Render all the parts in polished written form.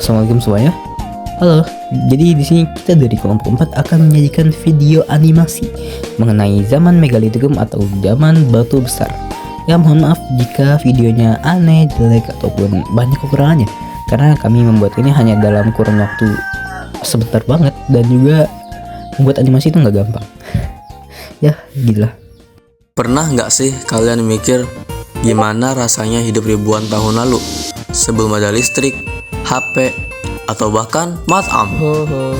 Assalamualaikum semuanya. Halo. Jadi di sini kita dari kelompok 4 akan menyajikan video animasi mengenai zaman Megalitikum atau zaman batu besar. Ya mohon maaf jika videonya aneh, jelek ataupun banyak kekurangannya, karena kami membuat ini hanya dalam kurun waktu sebentar banget dan juga membuat animasi itu nggak gampang. Ya gila. Pernah nggak sih kalian mikir gimana rasanya hidup ribuan tahun lalu sebelum ada listrik, HP, atau bahkan matam?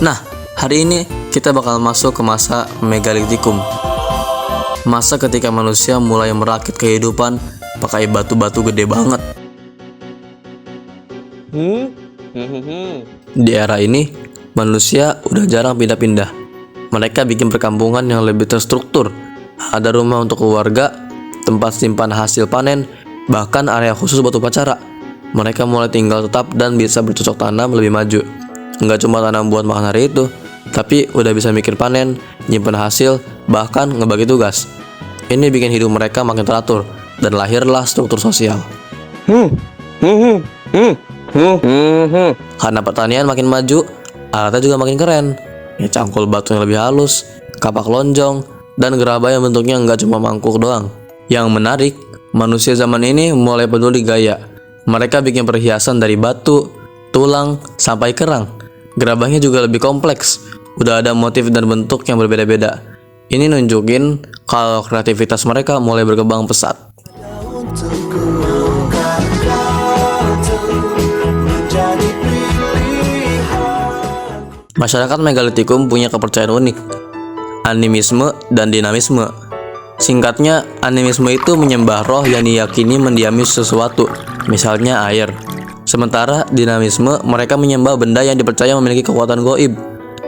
Nah, hari ini kita bakal masuk ke masa Megalitikum. Masa ketika manusia mulai merakit kehidupan pakai batu-batu gede banget. Di era ini, manusia udah jarang pindah-pindah. Mereka bikin perkampungan yang lebih terstruktur. Ada rumah untuk keluarga, tempat simpan hasil panen, bahkan area khusus buat upacara. Mereka mulai tinggal tetap dan bisa bercocok tanam lebih maju. Nggak cuma tanam buat makan hari itu, tapi udah bisa mikir panen, nyimpen hasil, bahkan ngebagi tugas. Ini bikin hidup mereka makin teratur, dan lahirlah struktur sosial. Karena pertanian makin maju, alatnya juga makin keren. Ya, cangkul batu yang lebih halus, kapak lonjong, dan gerabah yang bentuknya nggak cuma mangkuk doang. Yang menarik, manusia zaman ini mulai peduli gaya. Mereka bikin perhiasan dari batu, tulang, sampai kerang. Gerabahnya juga lebih kompleks. Udah ada motif dan bentuk yang berbeda-beda. Ini nunjukin kalau kreativitas mereka mulai berkembang pesat. Masyarakat Megalitikum punya kepercayaan unik, animisme dan dinamisme. Singkatnya, animisme itu menyembah roh yang diyakini mendiami sesuatu, misalnya air. Sementara dinamisme, mereka menyembah benda yang dipercaya memiliki kekuatan gaib,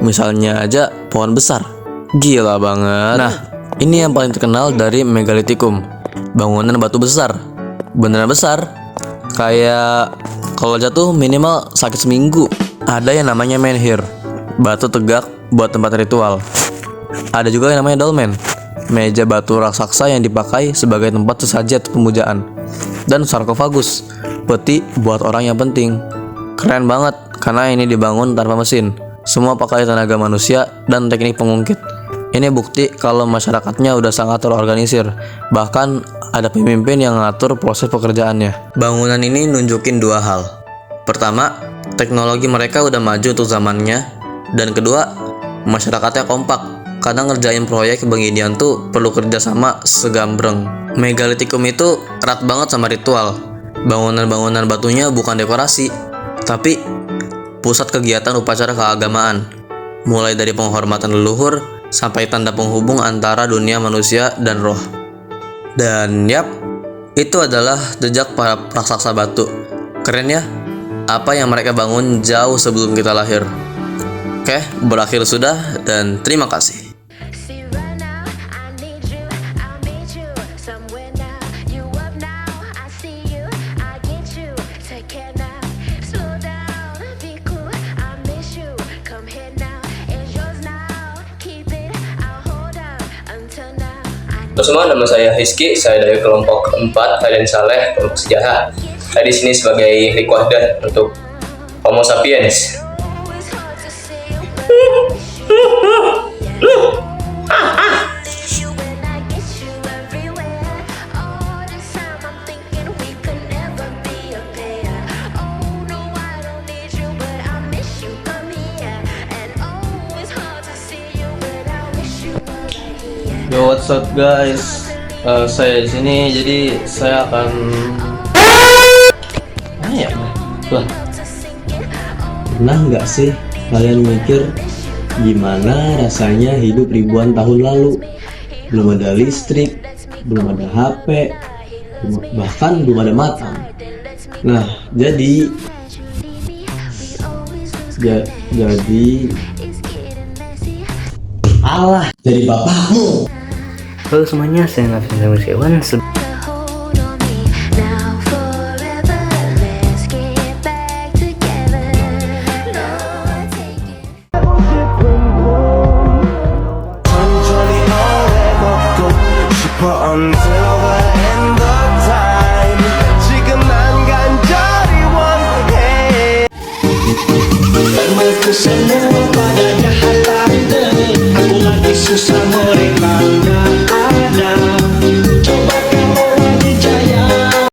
misalnya aja pohon besar. Gila banget. Nah, ini yang paling terkenal dari Megalitikum, bangunan batu besar. Beneran besar, kayak kalau jatuh minimal sakit seminggu. Ada yang namanya menhir, batu tegak buat tempat ritual. Ada juga yang namanya dolmen, meja batu raksasa yang dipakai sebagai tempat sesaji atau pemujaan. Dan sarkofagus, peti buat orang yang penting. Keren banget, karena ini dibangun tanpa mesin. Semua pakai tenaga manusia dan teknik pengungkit. Ini bukti kalau masyarakatnya udah sangat terorganisir. Bahkan ada pemimpin yang ngatur proses pekerjaannya. Bangunan ini nunjukin dua hal. Pertama, teknologi mereka udah maju untuk zamannya. Dan kedua, masyarakatnya kompak. Kadang ngerjain proyek beginian tuh perlu kerjasama segambreng. Megalitikum itu erat banget sama ritual. Bangunan-bangunan batunya bukan dekorasi, tapi pusat kegiatan upacara keagamaan. Mulai dari penghormatan leluhur sampai tanda penghubung antara dunia manusia dan roh. Dan yap, itu adalah jejak para raksasa batu. Keren ya? Apa yang mereka bangun jauh sebelum kita lahir. Oke, berakhir sudah dan terima kasih. Halo semua, nama saya Rizky, saya dari kelompok 4 Kalian Saleh, kelompok sejarah. Saya di sini sebagai liquadan untuk Homo sapiens. Yo, what's up guys? Saya di sini, jadi saya akan Pernah nggak sih kalian mikir gimana rasanya hidup ribuan tahun lalu? Belum ada listrik, belum ada HP, bahkan belum ada matam. Nah, jadi Allah jadi bapakmu. Halo semuanya, saya Nafis Musyawan. 지금 난 간절히 원해. semua pada jahat tante. Aku lagi susah mereka.